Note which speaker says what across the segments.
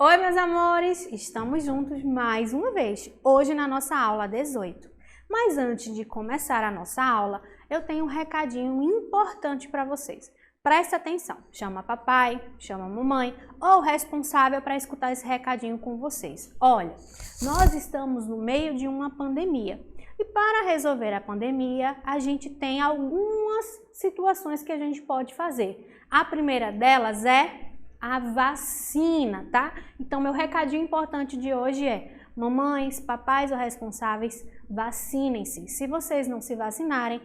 Speaker 1: Oi, meus amores! Estamos juntos mais uma vez, hoje na nossa aula 18. Mas antes de começar a nossa aula, eu tenho um recadinho importante para vocês. Presta atenção, chama papai, chama mamãe ou o responsável para escutar esse recadinho com vocês. Olha, nós estamos no meio de uma pandemia e para resolver a pandemia, a gente tem algumas situações que a gente pode fazer. A primeira delas é a vacina, tá? Então, meu recadinho importante de hoje é: mamães, papais ou responsáveis, vacinem-se. Se vocês não se vacinarem,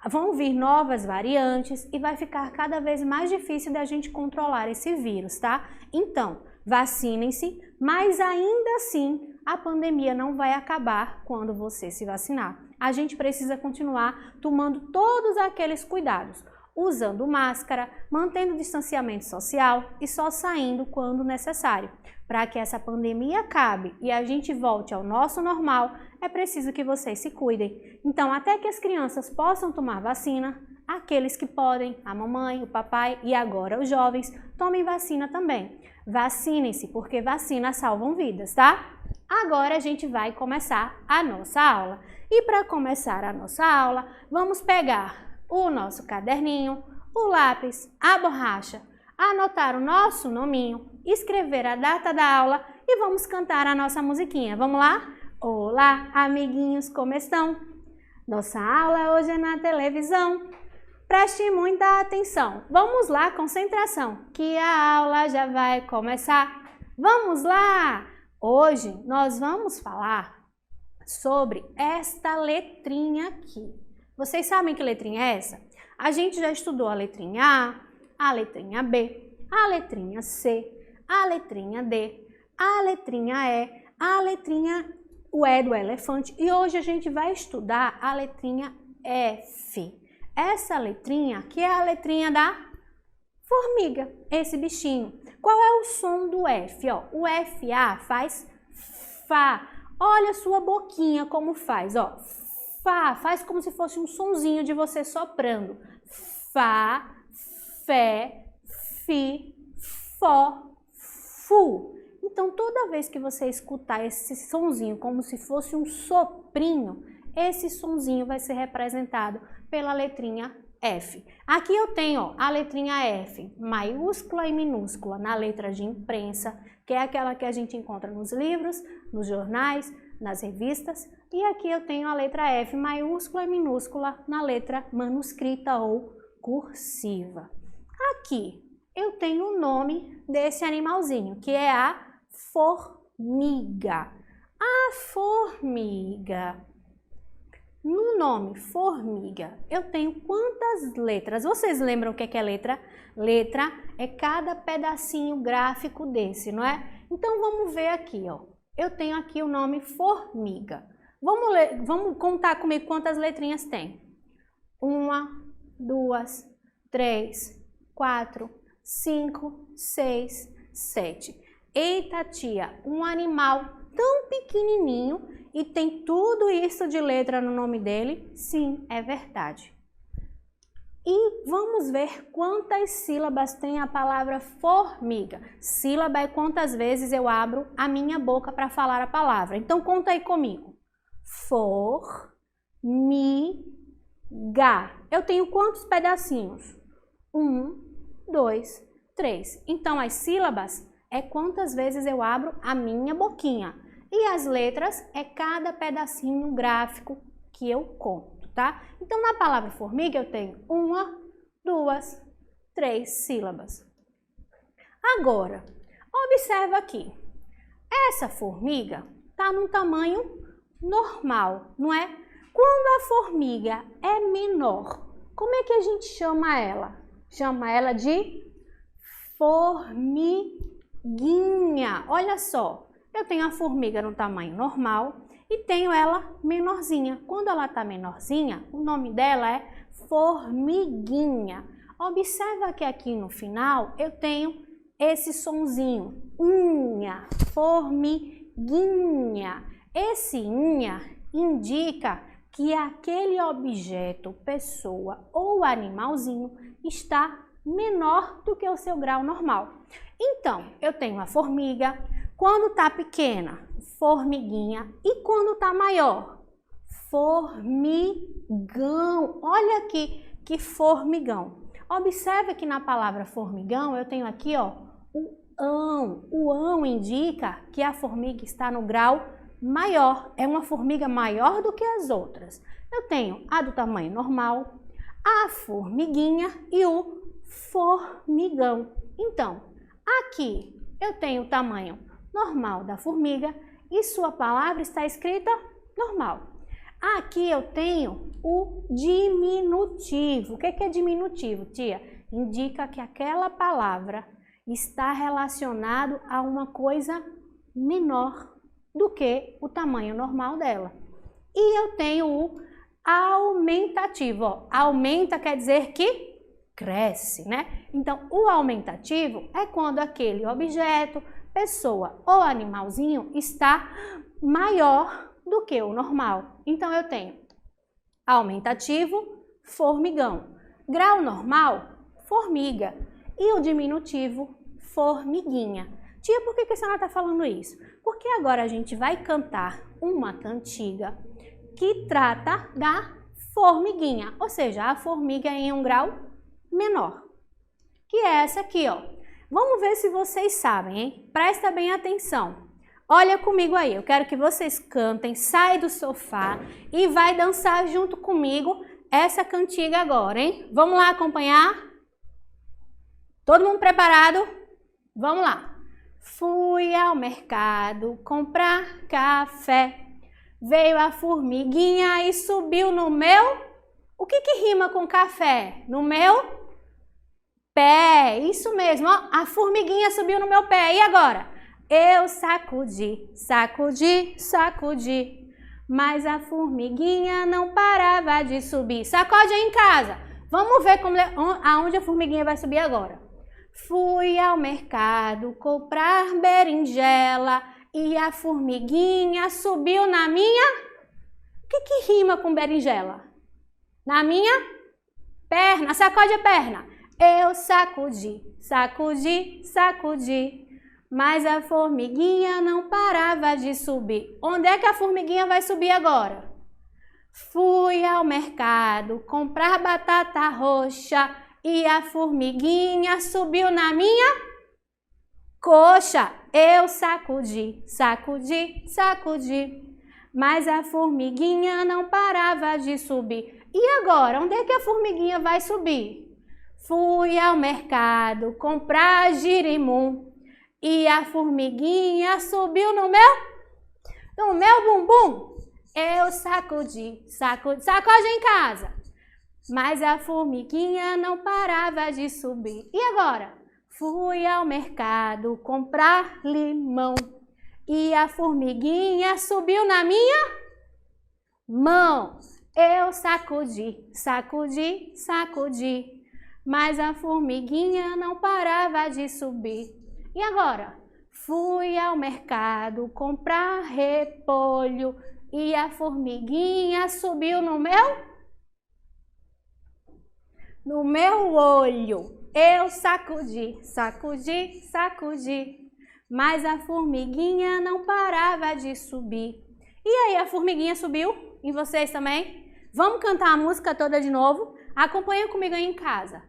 Speaker 1: vão vir novas variantes e vai ficar cada vez mais difícil da gente controlar esse vírus, tá? Então, vacinem-se, mas ainda assim, a pandemia não vai acabar quando você se vacinar. A gente precisa continuar tomando todos aqueles cuidados, usando máscara, mantendo distanciamento social e só saindo quando necessário. Para que essa pandemia acabe e a gente volte ao nosso normal, é preciso que vocês se cuidem. Então, até que as crianças possam tomar vacina, aqueles que podem, a mamãe, o papai e agora os jovens, tomem vacina também. Vacinem-se, porque vacinas salvam vidas, tá? Agora a gente vai começar a nossa aula. E para começar a nossa aula, vamos pegar o nosso caderninho, o lápis, a borracha, anotar o nosso nominho, escrever a data da aula e vamos cantar a nossa musiquinha. Vamos lá? Olá, amiguinhos, como estão? Nossa aula hoje é na televisão. Preste muita atenção. Vamos lá, concentração, que a aula já vai começar. Vamos lá! Hoje nós vamos falar sobre esta letrinha aqui. Vocês sabem que letrinha é essa? A gente já estudou a letrinha A letrinha B, a letrinha C, a letrinha D, a letrinha E, a letrinha o E do elefante e hoje a gente vai estudar a letrinha F. Essa letrinha que é a letrinha da formiga, esse bichinho. Qual é o som do F? Ó, o FA faz Fá. Olha a sua boquinha como faz, ó. Fá, faz como se fosse um sonzinho de você soprando. Fá, Fé, Fi, Fó, Fu. Então, toda vez que você escutar esse sonzinho como se fosse um soprinho, esse sonzinho vai ser representado pela letrinha F. Aqui eu tenho ó, a letrinha F, maiúscula e minúscula, na letra de imprensa, que é aquela que a gente encontra nos livros, nos jornais, nas revistas. E aqui eu tenho a letra F, maiúscula e minúscula, na letra manuscrita ou cursiva. Aqui eu tenho o nome desse animalzinho, que é a formiga. A formiga. No nome formiga, eu tenho quantas letras? Vocês lembram o que é letra? Letra é cada pedacinho gráfico desse, não é? Então vamos ver aqui, ó. Eu tenho aqui o nome formiga. Vamos contar comigo quantas letrinhas tem. 1, 2, 3, 4, 5, 6, 7. Eita, tia, um animal tão pequenininho e tem tudo isso de letra no nome dele? Sim, é verdade. E vamos ver quantas sílabas tem a palavra formiga. Sílaba é quantas vezes eu abro a minha boca para falar a palavra. Então, conta aí comigo. Formiga. Eu tenho quantos pedacinhos? 1, 2, 3. Então, as sílabas é quantas vezes eu abro a minha boquinha. E as letras é cada pedacinho gráfico que eu conto. Tá? Então, na palavra formiga, eu tenho 1, 2, 3 sílabas. Agora, observa aqui. Essa formiga está num tamanho normal, não é? Quando a formiga é menor, como é que a gente chama ela? Chama ela de formiguinha. Olha só, eu tenho a formiga no tamanho normal e tenho ela menorzinha. Quando ela está menorzinha, o nome dela é formiguinha. Observa que aqui no final eu tenho esse sonzinho, unha, formiguinha. Esse unha indica que aquele objeto, pessoa ou animalzinho está menor do que o seu grau normal. Então, eu tenho a formiga, Quando tá pequena, formiguinha. E quando tá maior? Formigão. Olha aqui que formigão. Observe que na palavra formigão eu tenho aqui, ó, o ão. O ão indica que a formiga está no grau maior. É uma formiga maior do que as outras. Eu tenho a do tamanho normal, a formiguinha e o formigão. Então, aqui eu tenho o tamanho normal da formiga e sua palavra está escrita normal. Aqui eu tenho o diminutivo. O que é diminutivo, tia? Indica que aquela palavra está relacionado a uma coisa menor do que o tamanho normal dela. E eu tenho o aumentativo. Ó. Aumenta quer dizer que cresce, né? Então, o aumentativo é quando aquele objeto, pessoa ou animalzinho está maior do que o normal. Então, eu tenho aumentativo, formigão. Grau normal, formiga. E o diminutivo, formiguinha. Tia, por que a senhora está falando isso? Porque agora a gente vai cantar uma cantiga que trata da formiguinha. Ou seja, a formiga em um grau menor. Que é essa aqui, ó. Vamos ver se vocês sabem, hein? Presta bem atenção. Olha comigo aí, eu quero que vocês cantem, sai do sofá e vai dançar junto comigo essa cantiga agora, hein? Vamos lá acompanhar? Todo mundo preparado? Vamos lá. Fui ao mercado comprar café, veio a formiguinha e subiu no meu... O que rima com café? No meu pé, isso mesmo, ó, a formiguinha subiu no meu pé, e agora? Eu sacudi, sacudi, sacudi, mas a formiguinha não parava de subir. Sacode aí em casa. Vamos ver aonde a formiguinha vai subir agora. Fui ao mercado comprar berinjela e a formiguinha subiu na minha... O que rima com berinjela? Na minha perna. Sacode a perna. Eu sacudi, sacudi, sacudi, mas a formiguinha não parava de subir. Onde é que a formiguinha vai subir agora? Fui ao mercado comprar batata roxa e a formiguinha subiu na minha coxa. Eu sacudi, sacudi, sacudi, mas a formiguinha não parava de subir. E agora, onde é que a formiguinha vai subir? Fui ao mercado comprar girimum e a formiguinha subiu no meu bumbum. Eu sacudi, sacudi, sacode em casa. Mas a formiguinha não parava de subir. E agora? Fui ao mercado comprar limão e a formiguinha subiu na minha mão. Eu sacudi, sacudi, sacudi, mas a formiguinha não parava de subir. E agora? Fui ao mercado comprar repolho e a formiguinha subiu no meu olho. Eu sacudi, sacudi, sacudi, mas a formiguinha não parava de subir. E aí, a formiguinha subiu? E vocês também? Vamos cantar a música toda de novo? Acompanha comigo aí em casa.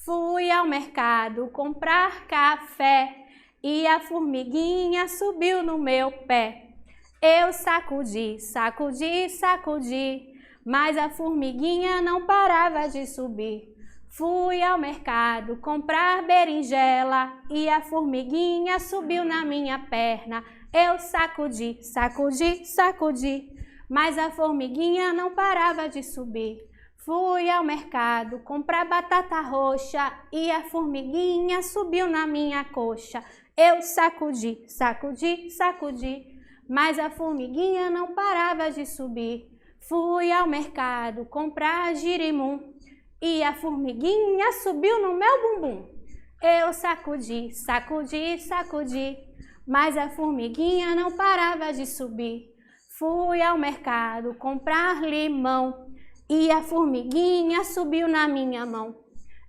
Speaker 1: Fui ao mercado comprar café e a formiguinha subiu no meu pé. Eu sacudi, sacudi, sacudi, mas a formiguinha não parava de subir. Fui ao mercado comprar berinjela e a formiguinha subiu na minha perna. Eu sacudi, sacudi, sacudi, mas a formiguinha não parava de subir. Fui ao mercado comprar batata roxa e a formiguinha subiu na minha coxa. Eu sacudi, sacudi, sacudi, mas a formiguinha não parava de subir. Fui ao mercado comprar girimum e a formiguinha subiu no meu bumbum. Eu sacudi, sacudi, sacudi, mas a formiguinha não parava de subir. Fui ao mercado comprar limão e a formiguinha subiu na minha mão.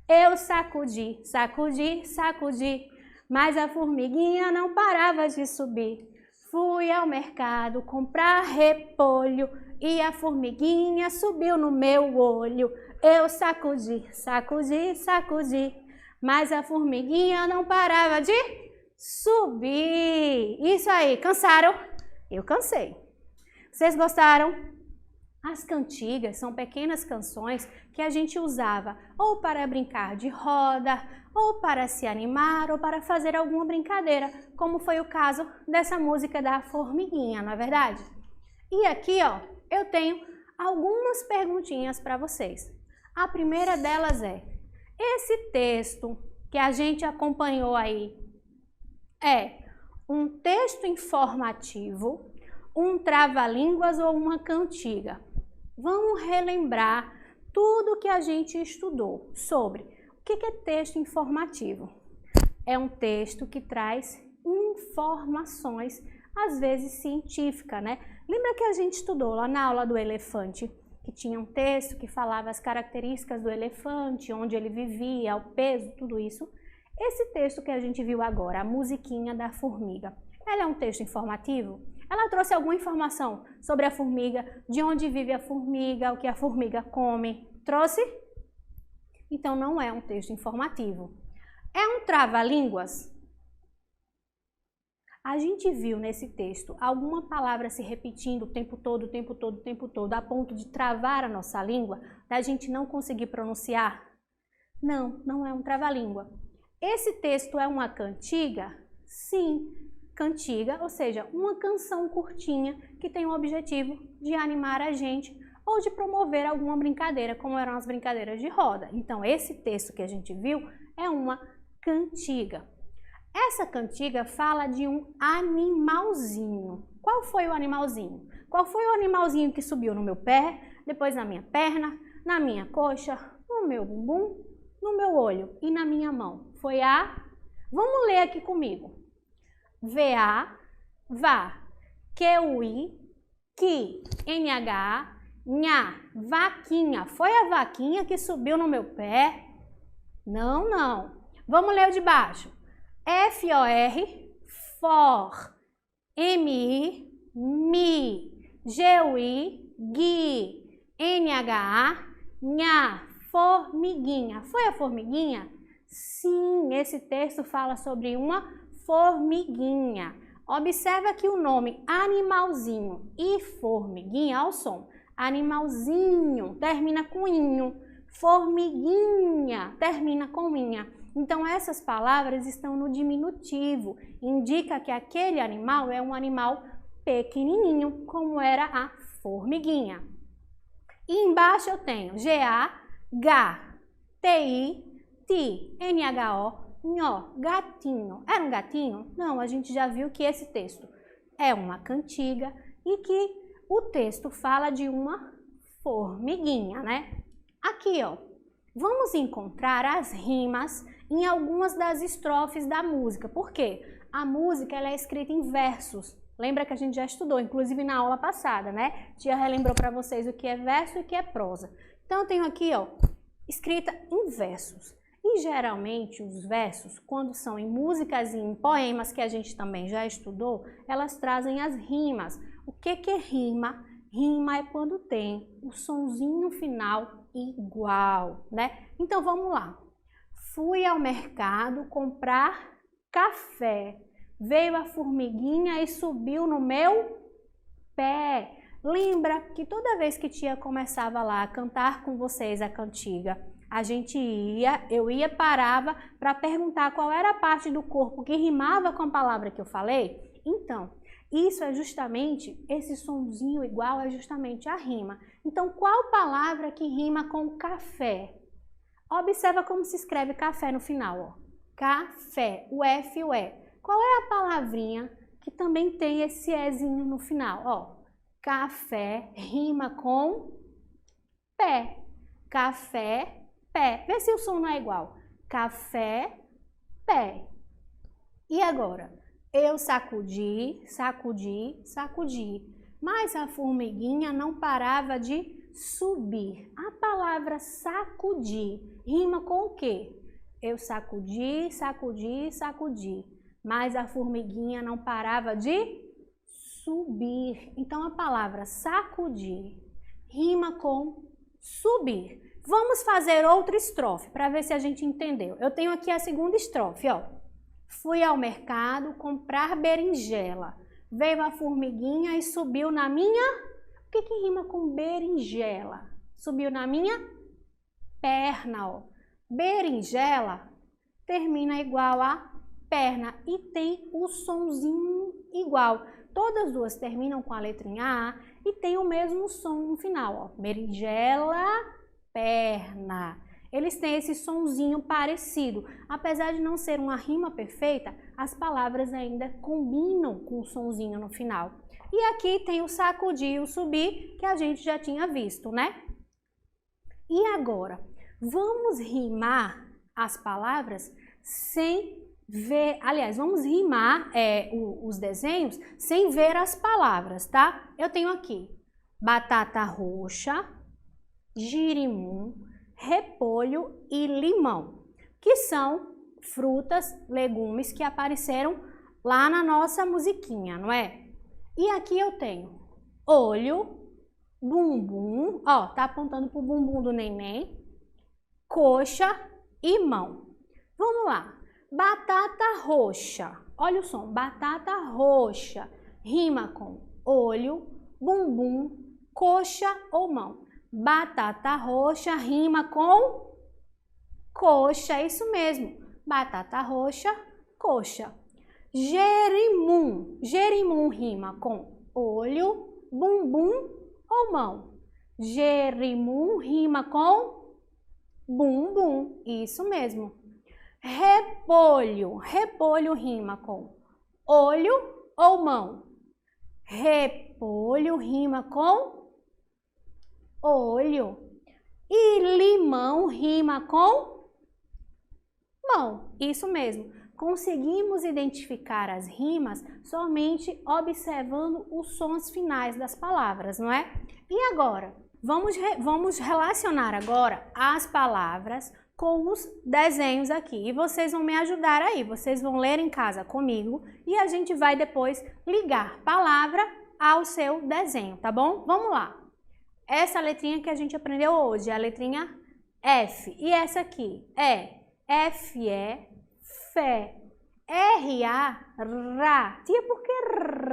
Speaker 1: Eu sacudi, sacudi, sacudi, mas a formiguinha não parava de subir. Fui ao mercado comprar repolho e a formiguinha subiu no meu olho. Eu sacudi, sacudi, sacudi, mas a formiguinha não parava de subir. Isso aí, cansaram? Eu cansei. Vocês gostaram? As cantigas são pequenas canções que a gente usava ou para brincar de roda, ou para se animar, ou para fazer alguma brincadeira, como foi o caso dessa música da formiguinha, não é verdade? E aqui, ó, eu tenho algumas perguntinhas para vocês. A primeira delas é: esse texto que a gente acompanhou aí é um texto informativo, um trava-línguas ou uma cantiga? Vamos relembrar tudo que a gente estudou sobre o que é texto informativo. É um texto que traz informações, às vezes científicas, né? Lembra que a gente estudou lá na aula do elefante, que tinha um texto que falava as características do elefante, onde ele vivia, o peso, tudo isso? Esse texto que a gente viu agora, a musiquinha da formiga, ela é um texto informativo? Ela trouxe alguma informação sobre a formiga, de onde vive a formiga, o que a formiga come? Trouxe? Então não é um texto informativo. É um trava-línguas? A gente viu nesse texto alguma palavra se repetindo o tempo todo, o tempo todo, o tempo todo, a ponto de travar a nossa língua, da gente não conseguir pronunciar? Não, não é um trava-língua. Esse texto é uma cantiga? Sim, cantiga, ou seja, uma canção curtinha que tem o objetivo de animar a gente ou de promover alguma brincadeira, como eram as brincadeiras de roda. Então, esse texto que a gente viu é uma cantiga. Essa cantiga fala de um animalzinho. Qual foi o animalzinho? Qual foi o animalzinho que subiu no meu pé, depois na minha perna, na minha coxa, no meu bumbum, no meu olho e na minha mão? Foi a... Vamos ler aqui comigo. V-A, vá, Q-U-I, qui, N-H-A, nha, vaquinha. Foi a vaquinha que subiu no meu pé? Não, não. Vamos ler o de baixo. F-O-R, for, M-I, mi, G-U-I, gui, N-H-A, nha, formiguinha. Foi a formiguinha? Sim, esse texto fala sobre uma formiguinha. Observa que o nome animalzinho e formiguinha, ao som, animalzinho termina com inho, formiguinha termina com inha. Então essas palavras estão no diminutivo, indica que aquele animal é um animal pequenininho, como era a formiguinha. E embaixo eu tenho G-A-G-T-I-T, N-H-O, Nhó, gatinho. Era um gatinho? Não, a gente já viu que esse texto é uma cantiga e que o texto fala de uma formiguinha, né? Aqui, ó, vamos encontrar as rimas em algumas das estrofes da música. Por quê? A música ela é escrita em versos. Lembra que a gente já estudou, inclusive na aula passada, né? Tia relembrou para vocês o que é verso e o que é prosa. Então, eu tenho aqui, ó, escrita em versos. E geralmente os versos, quando são em músicas e em poemas, que a gente também já estudou, elas trazem as rimas. O que é rima? Rima é quando tem o sonzinho final igual, né? Então vamos lá. Fui ao mercado comprar café. Veio a formiguinha e subiu no meu pé. Lembra que toda vez que tia começava lá a cantar com vocês a cantiga, eu ia, parava para perguntar qual era a parte do corpo que rimava com a palavra que eu falei? Então, isso é justamente, esse sonzinho igual é justamente a rima. Então, qual palavra que rima com café? Observa como se escreve café no final, ó. Café, o F e o E. Qual é a palavrinha que também tem esse Ezinho no final? Ó, café rima com pé. Café, pé. Vê se o som não é igual. Café, pé. E agora? Eu sacudi, sacudi, sacudi. Mas a formiguinha não parava de subir. A palavra sacudir rima com o quê? Eu sacudi, sacudi, sacudi, mas a formiguinha não parava de subir. Então, a palavra sacudir rima com subir. Vamos fazer outra estrofe para ver se a gente entendeu. Eu tenho aqui a segunda estrofe, ó. Fui ao mercado comprar berinjela. Veio a formiguinha e subiu na minha... O que que rima com berinjela? Subiu na minha perna, ó. Berinjela termina igual a perna e tem o sonzinho igual. Todas as duas terminam com a letrinha A e tem o mesmo som no final, ó. Berinjela, perna. Eles têm esse sonzinho parecido. Apesar de não ser uma rima perfeita, as palavras ainda combinam com o sonzinho no final. E aqui tem o sacudir e o subir, que a gente já tinha visto, né? E agora, vamos rimar as palavras sem ver... Aliás, vamos rimar os desenhos sem ver as palavras, tá? Eu tenho aqui batata roxa, girimum, repolho e limão, que são frutas, legumes que apareceram lá na nossa musiquinha, não é? E aqui eu tenho olho, bumbum, ó, tá apontando pro bumbum do neném, coxa e mão. Vamos lá. Batata roxa. Olha o som. Batata roxa. Rima com olho, bumbum, coxa ou mão. Batata roxa rima com coxa. É isso mesmo. Batata roxa, coxa. Jerimum. Jerimum rima com olho, bumbum ou mão. Jerimum rima com bumbum. Isso mesmo. Repolho. Repolho rima com olho ou mão. Repolho rima com olho. E limão rima com mão. Isso mesmo. Conseguimos identificar as rimas somente observando os sons finais das palavras, não é? E agora, vamos relacionar agora as palavras com os desenhos aqui. E vocês vão me ajudar aí, vocês vão ler em casa comigo e a gente vai depois ligar palavra ao seu desenho, tá bom? Vamos lá. Essa letrinha que a gente aprendeu hoje é a letrinha F. E essa aqui é F-E, fé. R-A, ra. Tia, por que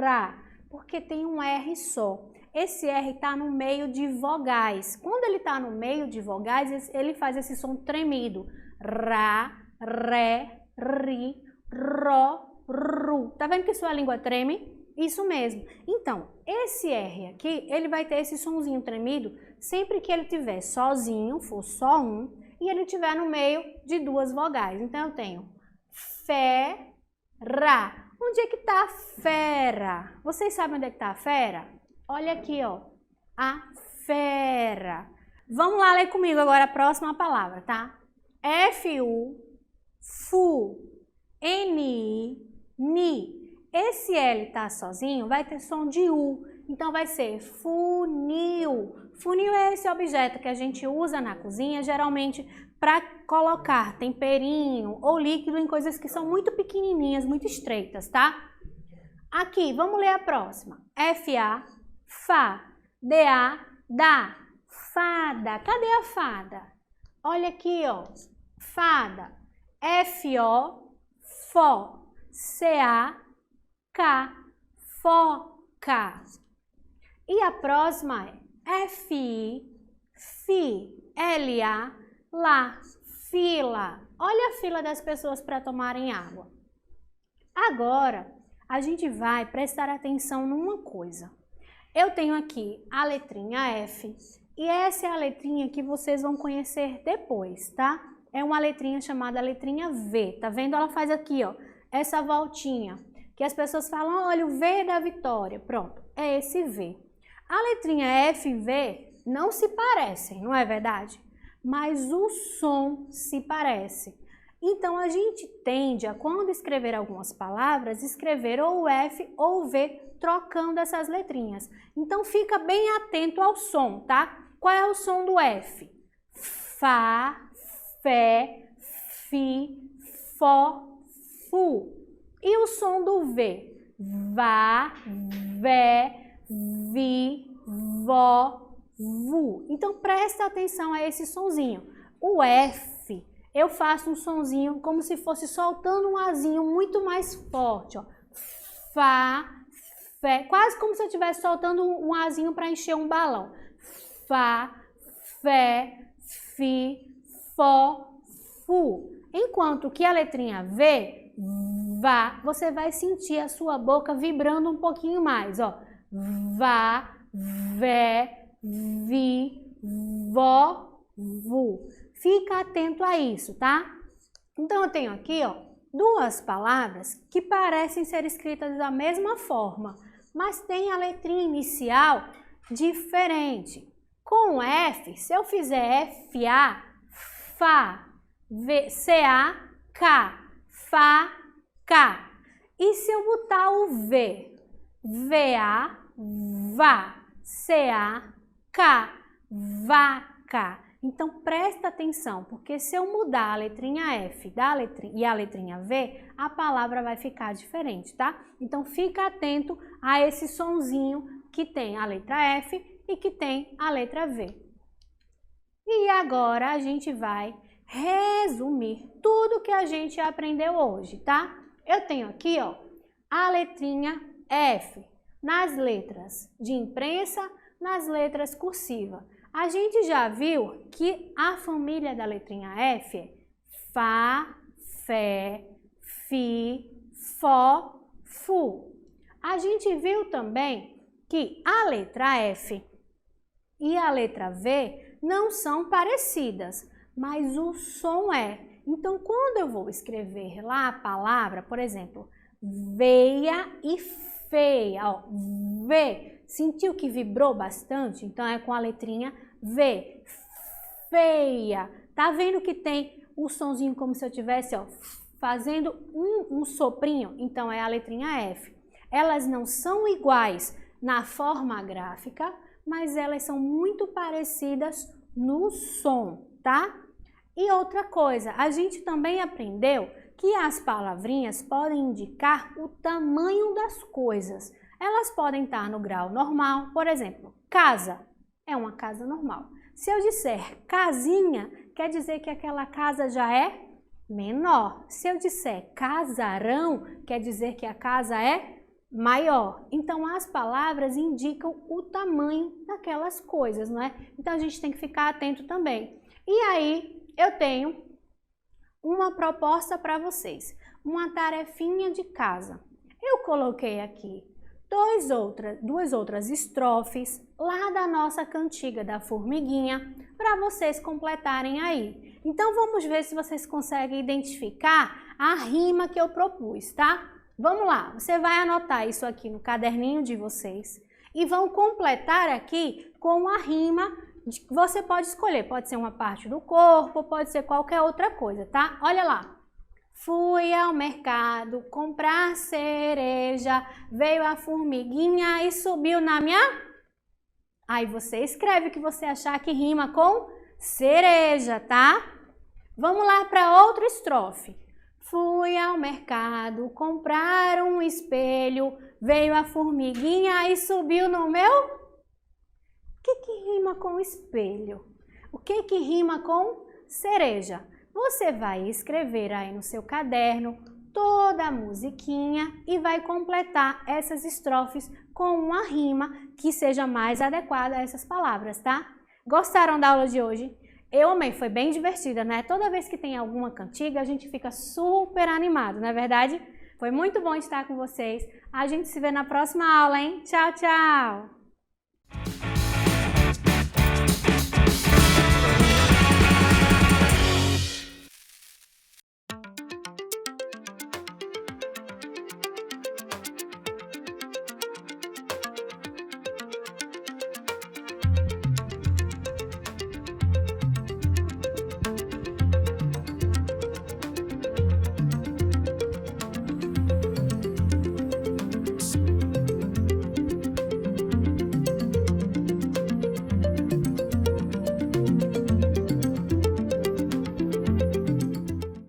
Speaker 1: ra? Porque tem um R só. Esse R está no meio de vogais. Quando ele está no meio de vogais, ele faz esse som tremido. Ra, ré, ri, ro, ru. Tá vendo que sua língua treme? Isso mesmo. Então, esse R aqui, ele vai ter esse sonzinho tremido sempre que ele estiver sozinho, for só um, e ele estiver no meio de duas vogais. Então, eu tenho fé, ra. Onde é que está a fera? Vocês sabem onde é que está a fera? Olha aqui, ó. A fera. Vamos lá ler comigo agora a próxima palavra, tá? F-U, fu, N-I, ni. Esse L tá sozinho, vai ter som de U. Então, vai ser funil. Funil é esse objeto que a gente usa na cozinha, geralmente para colocar temperinho ou líquido em coisas que são muito pequenininhas, muito estreitas, tá? Aqui, vamos ler a próxima. F-A, fá. D-A, dá. Fada. Cadê a fada? Olha aqui, ó. Fada. F-O, fó. C-A-K, foca. E a próxima é F-I, fi. L-A, lá. Fila. Olha a fila das pessoas para tomarem água. Agora, a gente vai prestar atenção numa coisa. Eu tenho aqui a letrinha F e essa é a letrinha que vocês vão conhecer depois, tá? É uma letrinha chamada letrinha V. Tá vendo? Ela faz aqui, ó, essa voltinha, que as pessoas falam, olha, o V da vitória. Pronto, é esse V. A letrinha F e V não se parecem, não é verdade? Mas o som se parece. Então, a gente tende a, quando escrever algumas palavras, escrever ou o F ou o V, trocando essas letrinhas. Então, fica bem atento ao som, tá? Qual é o som do F? Fá, fé, fi, fó, fu. E o som do V? Vá, vé, vi, vó, vu. Então, presta atenção a esse sonzinho. O F, eu faço um sonzinho como se fosse soltando um azinho muito mais forte, ó. Fá, fé, quase como se eu estivesse soltando um azinho para encher um balão. Fá, fé, fi, fó, fu. Enquanto que a letrinha V, vá, você vai sentir a sua boca vibrando um pouquinho mais, ó. Vá, vé, vi, vó, vu. Fica atento a isso, tá? Então, eu tenho aqui, ó, duas palavras que parecem ser escritas da mesma forma, mas tem a letrinha inicial diferente. Com F, se eu fizer F-A, Fá, C-A, K, Fá, K. E se eu botar o V, V-A, Vá, C-A, K, vaca. Então, presta atenção, porque se eu mudar a letrinha F e a letrinha V, a palavra vai ficar diferente, tá? Então, fica atento a esse sonzinho que tem a letra F e que tem a letra V. E agora a gente vai resumir tudo que a gente aprendeu hoje, tá? Eu tenho aqui, ó, a letrinha F nas letras de imprensa, nas letras cursiva. A gente já viu que a família da letrinha F é Fá, Fé, Fi, Fó, Fu. A gente viu também que a letra F e a letra V não são parecidas, mas o som é. Então, quando eu vou escrever lá a palavra, por exemplo, veia e feia, ó, V. Sentiu que vibrou bastante? Então, é com a letrinha V. Feia. Tá vendo que tem o sonzinho como se eu tivesse, ó, fazendo um soprinho? Então, é a letrinha F. Elas não são iguais na forma gráfica, mas elas são muito parecidas no som, tá? E outra coisa, a gente também aprendeu que as palavrinhas podem indicar o tamanho das coisas. Elas podem estar no grau normal, por exemplo, casa é uma casa normal. Se eu disser casinha, quer dizer que aquela casa já é menor. Se eu disser casarão, quer dizer que a casa é maior. Então, as palavras indicam o tamanho daquelas coisas, não é? Então, a gente tem que ficar atento também. E aí, eu tenho uma proposta para vocês, uma tarefinha de casa. Eu coloquei aqui duas outras estrofes lá da nossa cantiga da formiguinha para vocês completarem aí. Então, vamos ver se vocês conseguem identificar a rima que eu propus, tá? Vamos lá, você vai anotar isso aqui no caderninho de vocês e vão completar aqui com a rima. Você pode escolher, pode ser uma parte do corpo, pode ser qualquer outra coisa, tá? Olha lá. Fui ao mercado comprar cereja, veio a formiguinha e subiu na minha... Aí você escreve o que você achar que rima com cereja, tá? Vamos lá para outra estrofe. Fui ao mercado comprar um espelho, veio a formiguinha e subiu no meu... O que rima com espelho? O que rima com cereja? Você vai escrever aí no seu caderno toda a musiquinha e vai completar essas estrofes com uma rima que seja mais adequada a essas palavras, tá? Gostaram da aula de hoje? Eu amei, foi bem divertida, né? Toda vez que tem alguma cantiga, a gente fica super animado, não é verdade? Foi muito bom estar com vocês. A gente se vê na próxima aula, hein? Tchau, tchau!